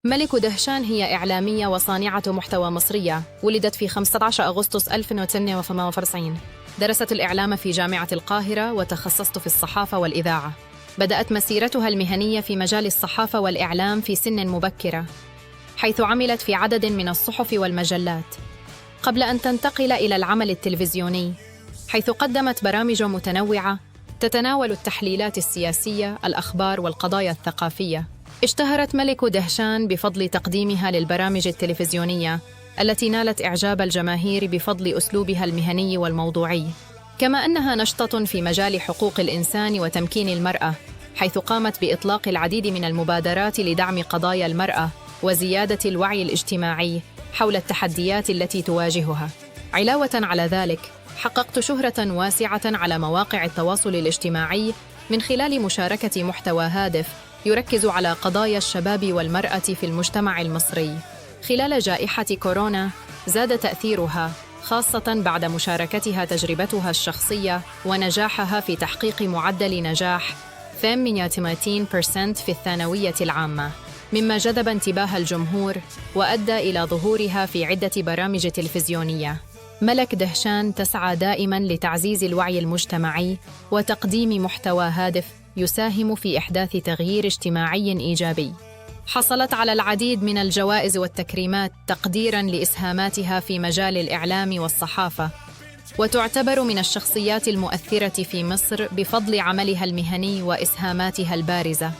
ملك دهشان هي إعلامية وصانعة محتوى مصرية، ولدت في 15 أغسطس 1998. درست الإعلام في جامعة القاهرة وتخصصت في الصحافة والإذاعة. بدأت مسيرتها المهنية في مجال الصحافة والإعلام في سن مبكرة، حيث عملت في عدد من الصحف والمجلات، قبل أن تنتقل إلى العمل التلفزيوني، حيث قدمت برامج متنوعة تتناول التحليلات السياسية، الأخبار والقضايا الثقافية. اشتهرت ملك دهشان بفضل تقديمها للبرامج التلفزيونية التي نالت إعجاب الجماهير بفضل أسلوبها المهني والموضوعي، كما أنها نشطة في مجال حقوق الإنسان وتمكين المرأة، حيث قامت بإطلاق العديد من المبادرات لدعم قضايا المرأة وزيادة الوعي الاجتماعي حول التحديات التي تواجهها. علاوة على ذلك، حققت شهرة واسعة على مواقع التواصل الاجتماعي من خلال مشاركة محتوى هادف يركز على قضايا الشباب والمرأة في المجتمع المصري. خلال جائحة كورونا زاد تأثيرها، خاصة بعد مشاركتها تجربتها الشخصية ونجاحها في تحقيق معدل نجاح 88% في الثانوية العامة، مما جذب انتباه الجمهور وأدى إلى ظهورها في عدة برامج تلفزيونية. ملك دهشان تسعى دائماً لتعزيز الوعي المجتمعي وتقديم محتوى هادف يساهم في إحداث تغيير اجتماعي إيجابي. حصلت على العديد من الجوائز والتكريمات تقديراً لإسهاماتها في مجال الإعلام والصحافة، وتعتبر من الشخصيات المؤثرة في مصر بفضل عملها المهني وإسهاماتها البارزة.